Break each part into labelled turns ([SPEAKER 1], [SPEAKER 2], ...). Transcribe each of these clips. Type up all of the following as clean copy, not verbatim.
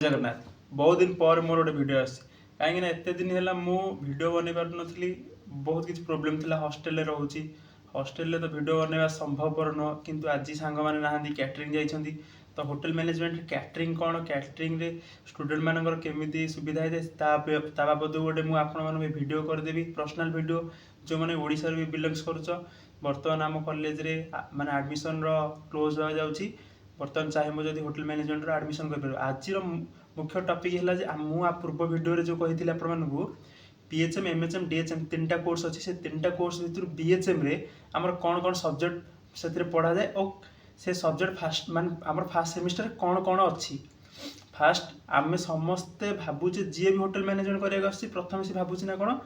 [SPEAKER 1] जगन्नाथ बहुत दिन पर मोर गोटे भिड कहीं एत दिन है भिड बन पार नी बहुत किसी प्रोब्लेम थी हस्टेल रोचे हस्टेल तो भिड बनवा संभवपर नुह कि आज सांग मैंने ना कैटरिंग जाइए तो होटेल मैनेजमेंट कैटरिंग कौन कैटरिंग स्टूडेंट मानकर केमी सुविधा है बाबद गोटे मुझे भिड करदेवि पर्सनाल भिड जो मैंने ओडिशा भी बिलंगस कर बर्तमान आम कॉलेज रे माने एडमिशन क्लोज हो जाउची बर्तमान चाहे मुझे होटेल मैनेजमेंट एडमिशन कर आज मुख्य टॉपिक है मुझे पूर्व वीडियो जो कही आपको पीएचएम एमएचएम डीएचएम तीन कोर्स अच्छी से तीन कोर्स भितर बीएचएम रे आमर कौन कौन सब्जेक्ट से पढ़ा जाए और से सब्जेक्ट फास्ट मान आमर फास्ट सेमिस्टर कौन कौन अच्छी फास्ट आम समस्ते भावुचे जी भी होटेल मैनेजमेंट कराया प्रथम से भावुची ना कौन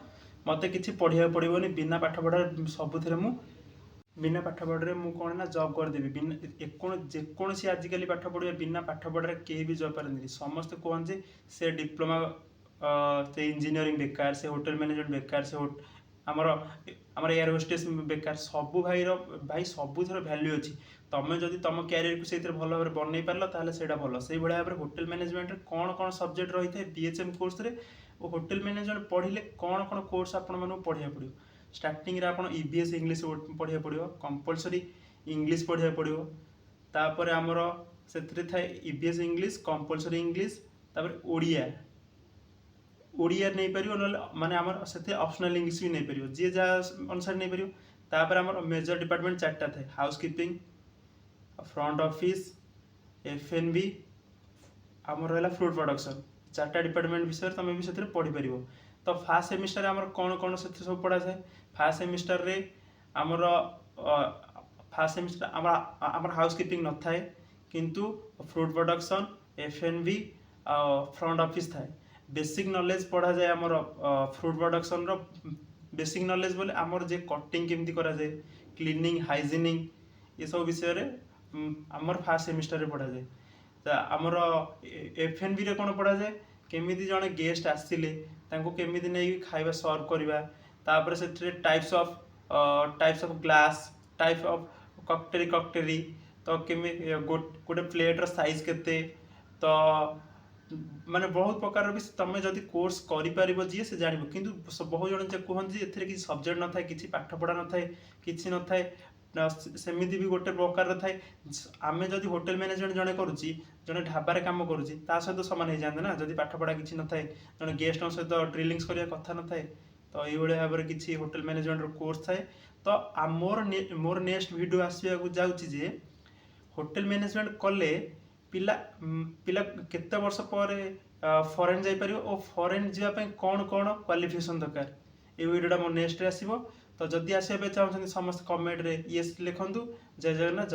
[SPEAKER 1] मत कि पढ़ा पड़ोनी बिना पाठ पढ़ा सबुथ बिना पाठ पढ़े मुझे कौन ना जॉब करदेवी बिना जेकोसी आजिकल पाठ पढ़े बिना पाठ पढ़े कहीं भी जॉब पारती समस्ते कहते से डिप्लोमा से इंजीनियरिंग बेकार से होटेल मैनेजमेंट बेकार से आमर आमर एयर होस्टेस बेकार सबू भाई सबुथर भैल्यू अच्छी तुम जदि तुम क्यारियर को से भल भाव बनई पार ताल से भल से भाव में होटेल मैनेजमेंट कौन कौन सब्जेक्ट रही है बीएचएम कोर्स रे और होटेल मैनेजमेंट पढ़ले कौन कौन कोर्स आपण पढ़ा पड़ो स्टार्टिंग रे आपण ईबीएस इंग्लिश पढ़ा पड़ो कंपलसरी इंग्लिश पढ़ा पड़ो तापर आमर से थाए ईबीएस इंग्लिश कंपलसरी इंग्लिश तापर ओडिया ओडिया नहीं पार माने आमर से ऑप्शनल इंग्लिश भी नहीं पार जी जहाँ अनुसार नहीं पार तापर आमर मेजर डिपार्टमेंट चार्टा थाए हाउसकीपिंग फ्रंट ऑफिस एफएनबी आमर रहा फूड प्रोडक्शन चार्टा डिपार्टमेंट विषय तुम भी से पढ़ी पार तो फास्ट सेमिस्टर आमर कौन कौन से सब पढ़ा जाए फास्ट सेमिस्टर रे आमर फास्ट सेमिस्टर आमर हाउसकीपिंग न थाए किंतु फूड प्रोडक्शन एफएनबी फ्रंट ऑफिस थाए बेसिक नॉलेज पढ़ा जाए आमर फूड प्रोडक्शन रो बेसिक नॉलेज बोले आमर जे कटिंग केमती करा जाए क्लीनिंग हाइजीनिंग ये सब विषय रे आमर फास्ट सेमिस्टर रे पढ़ा जाए तो आमर एफएनबी रे कौन पढ़ा जाए केमी जड़े गेस्ट आसिले केमी नहीं खाଇବା सर्व करवा तापर से types of glass type of cutlery तो केमी गोटे प्लेट रो साइज केते तो माने बहुत प्रकार भी तुम जदि कोर्स कर जी से जान कि बहुत जन कहते ए सब्जेक्ट न थाए कि पाठ पढ़ा न थाए कि न थाए सेमिति भी गोटे प्रकार थाए आम जदि होटेल मैनेजमेंट जड़े करुच्ची जड़े ढाबार कम करुच्ची सहित सामान हो जाते ना जदि पाठ पढ़ा कि न थाए जड़े गेस्ट सहित ड्रिलिंग्स करने कथा न थाए तो ये भाव में किसी होटेल मैनेजमेंट कोर्स थाए तो मोर नेक्स्ट वीडियो आसवाक जाऊँगी होटेल मैनेजमेंट कले पिला पिला केते वर्ष पर फॉरेन जाई परियो और फॉरेन जावाई कौन कौन क्वालिफिकेशन दरकार ये वीडियोटा मो नेक्स्ट आसो तो जदि आसवा चाहते समस्त कमेंट रे येस लिखंतु जय जगन्नाथ।